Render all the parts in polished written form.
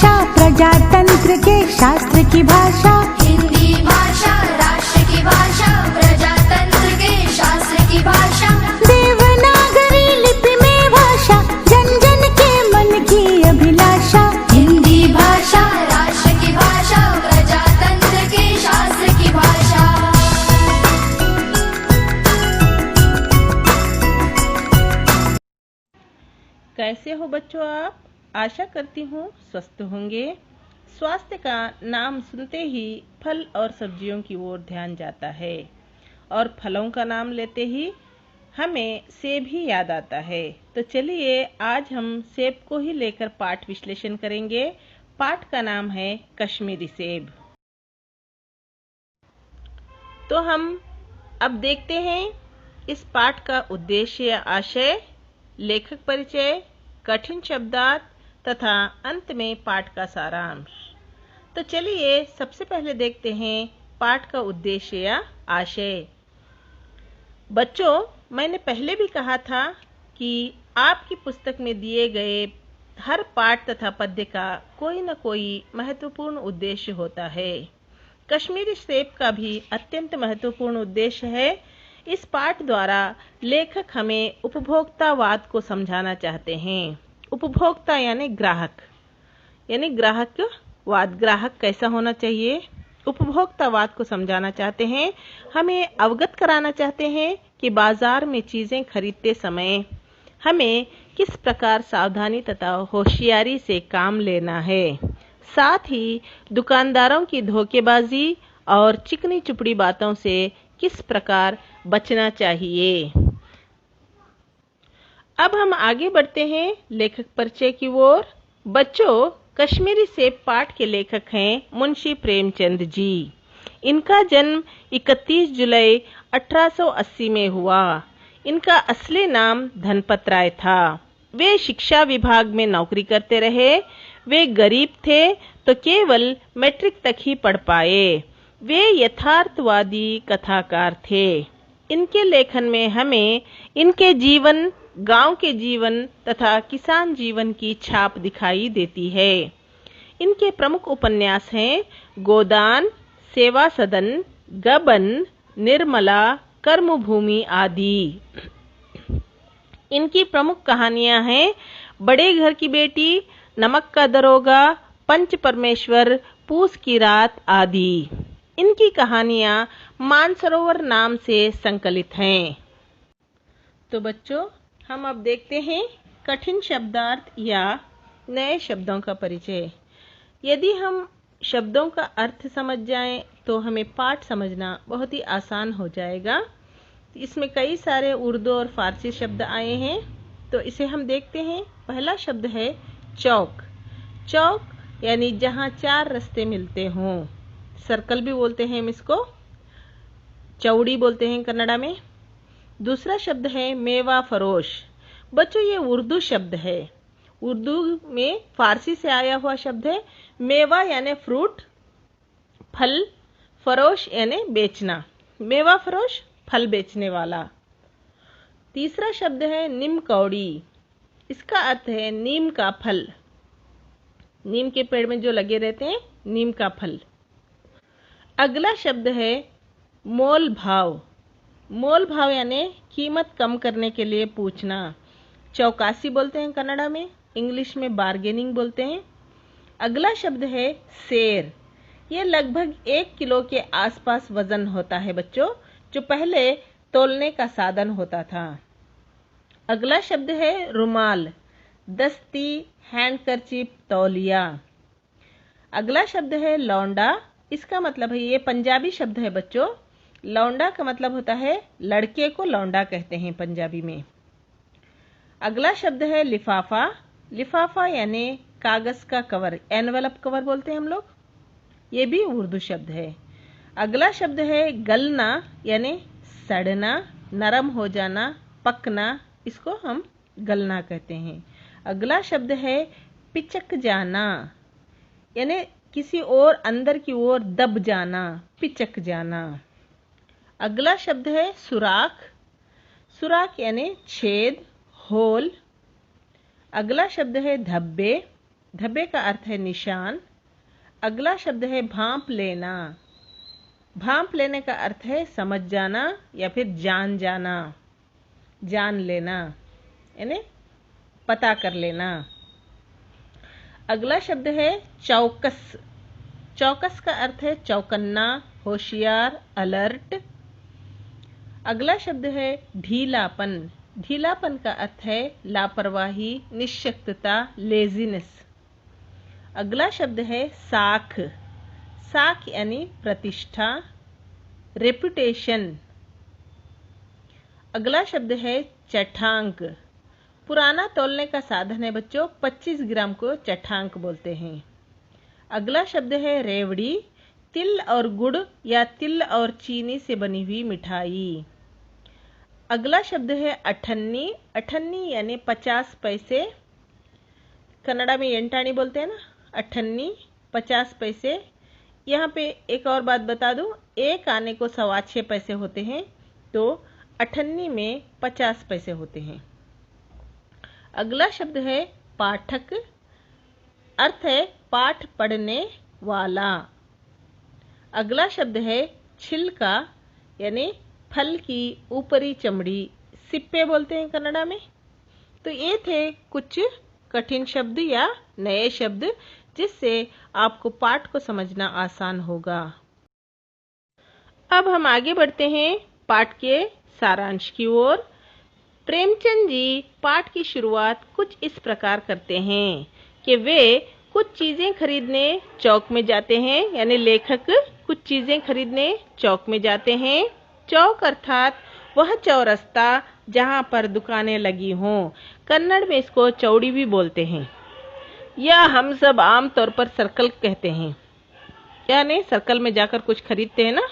भाषा प्रजातंत्र के शास्त्र की भाषा। हिंदी भाषा राष्ट्र की भाषा, प्रजातंत्र के शास्त्र की भाषा। देवनागरी लिपि में भाषा, जन जन के मन की अभिलाषा। हिंदी भाषा राष्ट्र की भाषा, प्रजातंत्र के शास्त्र की भाषा। कैसे हो बच्चों आप? आशा करती हूँ स्वस्थ होंगे। स्वास्थ्य का नाम सुनते ही फल और सब्जियों की ओर ध्यान जाता है और फलों का नाम लेते ही हमें सेब ही याद आता है। तो चलिए आज हम सेब को ही लेकर पाठ विश्लेषण करेंगे। पाठ का नाम है कश्मीरी सेब। तो हम अब देखते हैं इस पाठ का उद्देश्य या आशय, लेखक परिचय, कठिन शब्दार्थ तथा अंत में पाठ का सारांश। तो चलिए सबसे पहले देखते हैं पाठ का उद्देश्य या आशय। बच्चों, मैंने पहले भी कहा था कि आपकी पुस्तक में दिए गए हर पाठ तथा पद्य का कोई न कोई महत्वपूर्ण उद्देश्य होता है। कश्मीरी सेब का भी अत्यंत महत्वपूर्ण उद्देश्य है। इस पाठ द्वारा लेखक हमें उपभोक्तावाद को समझाना चाहते हैं। उपभोक्ता यानी ग्राहक, यानी ग्राहकवाद, ग्राहक कैसा होना चाहिए, उपभोक्तावाद को समझाना चाहते हैं। हमें अवगत कराना चाहते हैं कि बाजार में चीजें खरीदते समय हमें किस प्रकार सावधानी तथा होशियारी से काम लेना है। साथ ही दुकानदारों की धोखेबाजी और चिकनी चुपड़ी बातों से किस प्रकार बचना चाहिए। अब हम आगे बढ़ते हैं लेखक परिचय की ओर। बच्चों, कश्मीरी सेब पाठ के लेखक हैं मुंशी प्रेमचंद जी। इनका जन्म 31 जुलाई 1880 में हुआ। इनका असली नाम धनपत राय था। वे शिक्षा विभाग में नौकरी करते रहे। वे गरीब थे तो केवल मैट्रिक तक ही पढ़ पाए। वे यथार्थवादी कथाकार थे। इनके लेखन में हमें इनके जीवन, गांव के जीवन तथा किसान जीवन की छाप दिखाई देती है। इनके प्रमुख उपन्यास हैं गोदान, सेवा सदन, गबन, निर्मला, कर्मभूमि आदि। इनकी प्रमुख कहानियां हैं बड़े घर की बेटी, नमक का दरोगा, पंच परमेश्वर, पूस की रात आदि। इनकी कहानियां मानसरोवर नाम से संकलित हैं। तो बच्चों, हम अब देखते हैं कठिन शब्दार्थ या नए शब्दों का परिचय। यदि हम शब्दों का अर्थ समझ जाएं तो हमें पाठ समझना बहुत ही आसान हो जाएगा। इसमें कई सारे उर्दू और फारसी शब्द आए हैं, तो इसे हम देखते हैं। पहला शब्द है चौक। चौक यानी जहां चार रास्ते मिलते हों। सर्कल भी बोलते हैं हम इसको, चौड़ी बोलते हैं कन्नड़ा में। दूसरा शब्द है मेवा फरोश। बच्चों, ये उर्दू शब्द है। उर्दू में फारसी से आया हुआ शब्द है। मेवा यानी फ्रूट, फल, फरोश यानी बेचना। मेवा फरोश, फल बेचने वाला। तीसरा शब्द है नीम कौड़ी। इसका अर्थ है नीम का फल। नीम के पेड़ में जो लगे रहते हैं, नीम का फल। अगला शब्द है मोल भाव। मोल भाव यानी कीमत कम करने के लिए पूछना। चौकासी बोलते हैं कन्नड़ा में, इंग्लिश में बार्गेनिंग बोलते हैं। अगला शब्द है सेर। ये लगभग 1 किलो के आसपास वजन होता है बच्चों, जो पहले तोलने का साधन होता था। अगला शब्द है रुमाल, दस्ती, हैंडकरचीफ, तौलिया। अगला शब्द है लौंडा। इसका मतलब है, ये पंजाबी शब्द है बच्चों। लौंडा का मतलब होता है लड़के को लौंडा कहते हैं पंजाबी में। अगला शब्द है लिफाफा। लिफाफा यानी कागज का कवर, एनवेलप कवर बोलते हैं हम लोग। ये भी उर्दू शब्द है। अगला शब्द है गलना यानी सड़ना, नरम हो जाना, पकना, इसको हम गलना कहते हैं। अगला शब्द है पिचक जाना, यानी किसी और अंदर की ओर दब जाना, पिचक जाना। अगला शब्द है सुराख। सुराख यानी छेद, होल। अगला शब्द है धब्बे। धब्बे का अर्थ है निशान। अगला शब्द है भांप लेना। भांप लेने का अर्थ है समझ जाना या फिर जान जाना, जान लेना, यानी पता कर लेना। अगला शब्द है चौकस। चौकस का अर्थ है चौकन्ना, होशियार, अलर्ट। अगला शब्द है ढीलापन। ढीलापन का अर्थ है लापरवाही, निःशक्तता, लेजीनेस। अगला शब्द है साख। साख यानी प्रतिष्ठा, रेपुटेशन। अगला शब्द है चठांक। पुराना तौलने का साधन है बच्चों, 25 ग्राम को चठांक बोलते हैं। अगला शब्द है रेवड़ी। तिल और गुड़ या तिल और चीनी से बनी हुई मिठाई। अगला शब्द है अठन्नी। अठन्नी यानी 50 पैसे। कन्नड़ा में एंटाणी बोलते हैं ना, अठन्नी 50 पैसे। यहाँ पे एक और बात बता दूं, एक आने को 6.25 पैसे होते हैं, तो अठन्नी में 50 पैसे होते हैं। अगला शब्द है पाठक। अर्थ है पाठ पढ़ने वाला। अगला शब्द है छिलका, यानी फल की ऊपरी चमड़ी, सिप्पे बोलते हैं कन्नड़ा में। तो ये थे कुछ कठिन शब्द या नए शब्द जिससे आपको पाठ को समझना आसान होगा। अब हम आगे बढ़ते हैं पाठ के सारांश की ओर। प्रेमचंद जी पाठ की शुरुआत कुछ इस प्रकार करते हैं कि वे कुछ चीजें खरीदने चौक में जाते हैं, यानी लेखक कुछ चीजें खरीदने चौक में जाते हैं। चौक अर्थात वह चौरस्ता जहां पर दुकानें लगी हों। कन्नड़ में इसको चौड़ी भी बोलते हैं, या हम सब आम तौर पर सर्कल कहते हैं, यानी सर्कल में जाकर कुछ खरीदते हैं ना।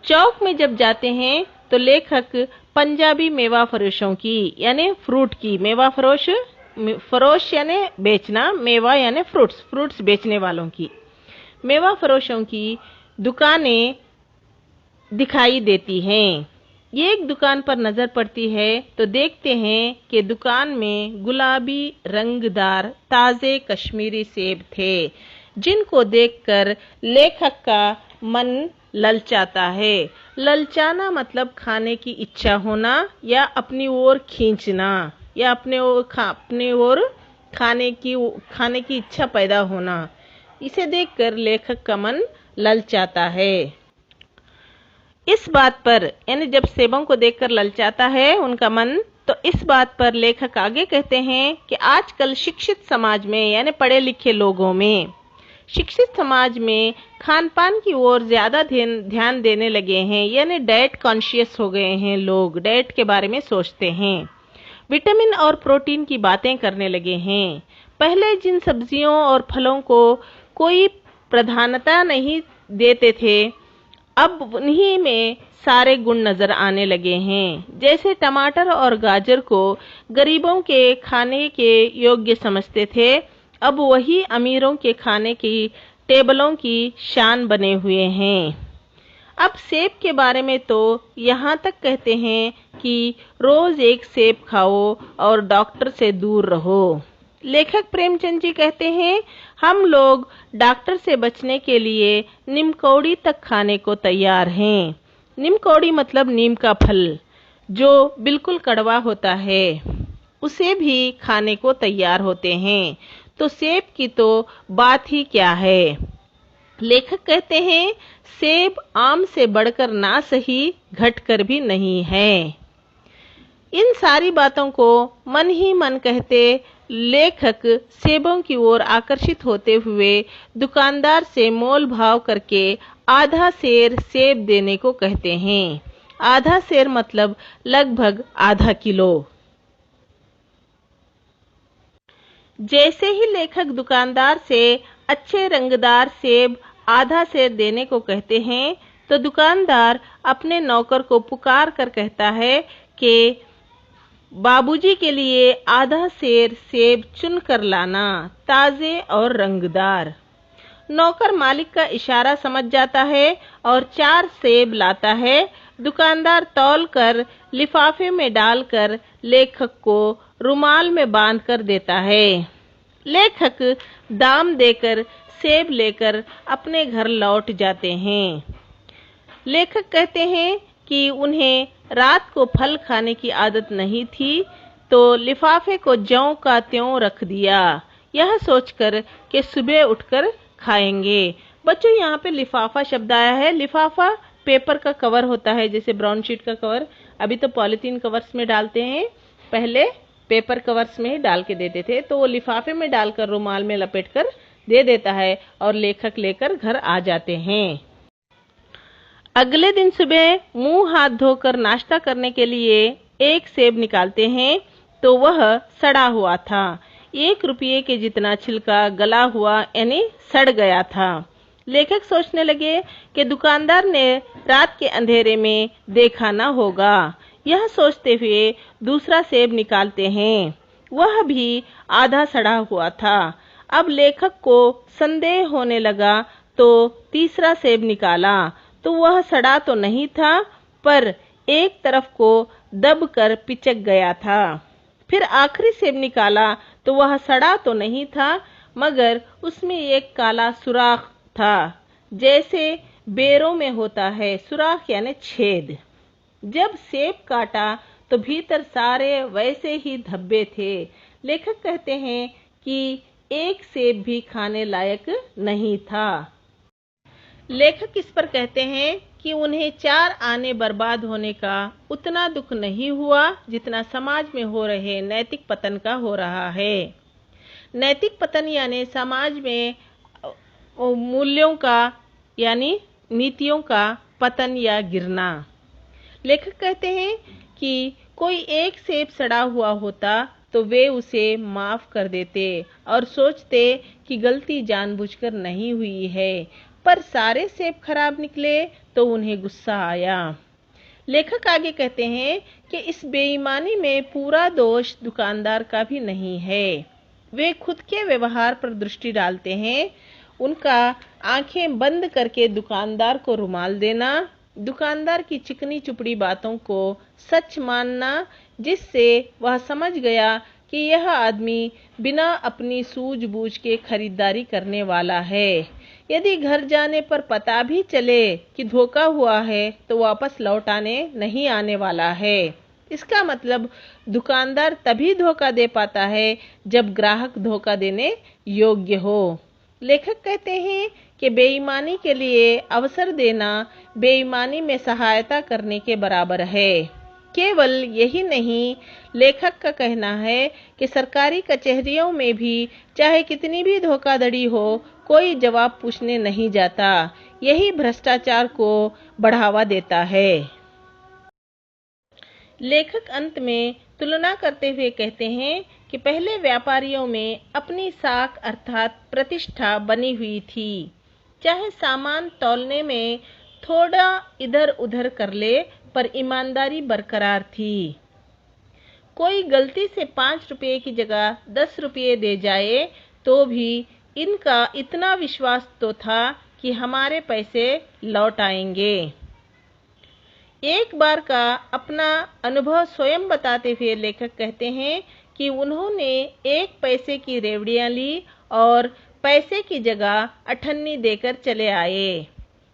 चौक में जब जाते हैं तो लेखक पंजाबी मेवा फरोशों की, यानी फ्रूट की, मेवा फरोश यानी बेचना, मेवा यानी फ्रूट्स बेचने वालों की, मेवा फरोशों की दुकानें दिखाई देती हैं। ये एक दुकान पर नजर पड़ती है तो देखते हैं कि दुकान में गुलाबी रंगदार ताजे कश्मीरी सेब थे, जिनको देखकर लेखक का मन ललचाता है। ललचाना मतलब खाने की इच्छा होना या अपनी ओर खींचना, या अपने ओर खाने की इच्छा पैदा होना। इसे देखकर लेखक का मन ललचाता है। इस बात पर, यानी जब सेबों को देखकर ललचाता है उनका मन, तो इस बात पर लेखक आगे कहते हैं कि आजकल शिक्षित समाज में, यानी पढ़े लिखे लोगों में, शिक्षित समाज में खान पान की ओर ज्यादा ध्यान देने लगे हैं, यानी डाइट कॉन्शियस हो गए हैं लोग, डाइट के बारे में सोचते हैं, विटामिन और प्रोटीन की बातें करने लगे हैं। पहले जिन सब्जियों और फलों को कोई प्रधानता नहीं देते थे, अब उन्हीं में सारे गुण नजर आने लगे हैं। जैसे टमाटर और गाजर को गरीबों के खाने के योग्य समझते थे, अब वही अमीरों के खाने की टेबलों की शान बने हुए हैं। अब सेब के बारे में तो यहाँ तक कहते हैं कि रोज एक सेब खाओ और डॉक्टर से दूर रहो। लेखक प्रेमचंद जी कहते हैं, हम लोग डॉक्टर से बचने के लिए नीमकौड़ी तक खाने को तैयार हैं। नीमकौड़ी मतलब नीम का फल, जो बिल्कुल कड़वा होता है, उसे भी खाने को तैयार होते हैं। तो सेब की तो बात ही क्या है। लेखक कहते हैं, सेब आम से बढ़कर ना सही, घटकर भी नहीं है। इन सारी बातों को मन ही मन कहते लेखक सेबों की ओर आकर्षित होते हुए दुकानदार से मोल भाव करके आधा सेर सेब देने को कहते हैं। आधा सेर मतलब लगभग आधा किलो। जैसे ही लेखक दुकानदार से अच्छे रंगदार सेब आधा सेर देने को कहते हैं, तो दुकानदार अपने नौकर को पुकार कर कहता है कि बाबूजी के लिए आधा सेर सेब चुन कर लाना, ताजे और रंगदार। नौकर मालिक का इशारा समझ जाता है और 4 सेब लाता है। दुकानदार तौल कर लिफाफे में डालकर लेखक को रुमाल में बांध कर देता है। लेखक दाम देकर सेब लेकर अपने घर लौट जाते हैं। लेखक कहते हैं कि उन्हें रात को फल खाने की आदत नहीं थी, तो लिफाफे को ज्यों का त्यों रख दिया, यह सोचकर कि सुबह उठकर खाएंगे। बच्चों, यहाँ पे लिफाफा शब्द आया है। लिफाफा पेपर का कवर होता है, जैसे ब्राउन शीट का कवर। अभी तो पॉलिथीन कवर्स में डालते हैं, पहले पेपर कवर्स में ही डाल के देते थे। तो वो लिफाफे में डालकर रुमाल में लपेटकर दे देता है और लेखक लेकर घर आ जाते हैं। अगले दिन सुबह मुंह हाथ धोकर नाश्ता करने के लिए एक सेब निकालते हैं, तो वह सड़ा हुआ था। 1 रुपये के जितना छिलका गला हुआ यानी सड़ गया था। लेखक सोचने लगे कि दुकानदार ने रात के अंधेरे में देखा न होगा। यह सोचते हुए दूसरा सेब निकालते हैं, वह भी आधा सड़ा हुआ था। अब लेखक को संदेह होने लगा, तो तीसरा सेब निकाला, तो वह सड़ा तो नहीं था, पर एक तरफ को दबकर पिचक गया था। फिर आखिरी सेब निकाला, तो वह सड़ा तो नहीं था, मगर उसमें एक काला सुराख था, जैसे बेरों में होता है। सुराख यानी छेद। जब सेब काटा तो भीतर सारे वैसे ही धब्बे थे। लेखक कहते हैं कि एक सेब भी खाने लायक नहीं था। लेखक इस पर कहते हैं कि उन्हें 4 आने बर्बाद होने का उतना दुख नहीं हुआ जितना समाज में हो रहे नैतिक पतन का हो रहा है। नैतिक पतन यानी समाज में मूल्यों का यानी नीतियों का पतन या गिरना। लेखक कहते हैं कि कोई एक सेब सड़ा हुआ होता तो वे उसे माफ कर देते और सोचते कि गलती जानबूझकर नहीं हुई है, पर सारे सेब खराब निकले तो उन्हें गुस्सा आया। लेखक आगे कहते हैं कि इस बेईमानी में पूरा दोष दुकानदार का भी नहीं है। वे खुद के व्यवहार पर दृष्टि डालते हैं। उनका आंखें बंद करके दुकानदार को रुमाल देना, दुकानदार की चिकनी चुपड़ी बातों को सच मानना, जिससे वह समझ गया कि यह आदमी बिना अपनी सूझबूझ के खरीदारी करने वाला है। यदि घर जाने पर पता भी चले कि धोखा हुआ है तो वापस लौटाने नहीं आने वाला है। इसका मतलब दुकानदार तभी धोखा दे पाता है जब ग्राहक धोखा देने योग्य हो। लेखक कहते हैं कि बेईमानी के लिए अवसर देना बेईमानी में सहायता करने के बराबर है। केवल यही नहीं, लेखक का कहना है कि सरकारी कचहरियों में भी चाहे कितनी भी धोखाधड़ी हो, कोई जवाब पूछने नहीं जाता। यही भ्रष्टाचार को बढ़ावा देता है। लेखक अंत में तुलना करते हुए कहते हैं कि पहले व्यापारियों में अपनी साख अर्थात प्रतिष्ठा बनी हुई थी। चाहे सामान तौलने में थोड़ा इधर उधर कर ले, पर ईमानदारी बरकरार थी। कोई गलती से 5 रुपये की जगह 10 रुपये दे जाए तो भी इनका इतना विश्वास तो था कि हमारे पैसे लौट आएंगे। एक बार का अपना अनुभव स्वयं बताते हुए लेखक कहते हैं कि उन्होंने 1 पैसे की रेवड़ियां ली और पैसे की जगह अठन्नी देकर चले आए।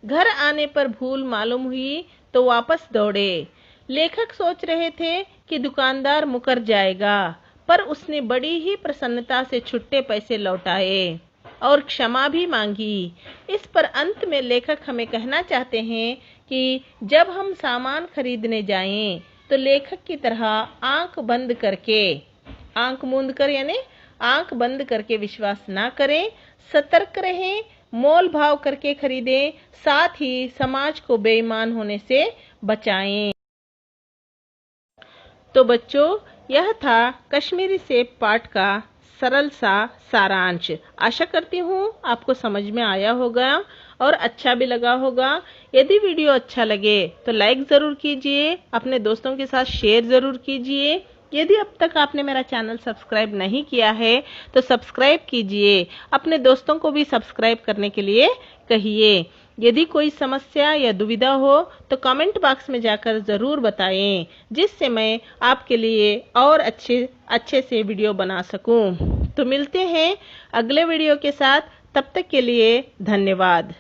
घर आने पर भूल मालूम हुई तो वापस दौड़े। लेखक सोच रहे थे कि दुकानदार मुकर जाएगा, पर उसने बड़ी ही प्रसन्नता से छुट्टे पैसे लौटाए और क्षमा भी मांगी। इस पर अंत में लेखक हमें कहना चाहते हैं कि जब हम सामान खरीदने जाएं तो लेखक की तरह आंख बंद करके, आंख मूंद कर यानी आंख बंद करके विश्वास ना करें, सतर्क रहें, मोल भाव करके खरीदें, साथ ही समाज को बेईमान होने से बचाएं। तो बच्चों, यह था कश्मीरी सेब पाठ का सरल सा सारांश। आशा करती हूँ आपको समझ में आया होगा और अच्छा भी लगा होगा। यदि वीडियो अच्छा लगे तो लाइक ज़रूर कीजिए, अपने दोस्तों के साथ शेयर ज़रूर कीजिए। यदि अब तक आपने मेरा चैनल सब्सक्राइब नहीं किया है तो सब्सक्राइब कीजिए, अपने दोस्तों को भी सब्सक्राइब करने के लिए कहिए। यदि कोई समस्या या दुविधा हो तो कमेंट बॉक्स में जाकर ज़रूर बताएं, जिससे मैं आपके लिए और अच्छे से वीडियो बना सकूं। तो मिलते हैं अगले वीडियो के साथ, तब तक के लिए धन्यवाद।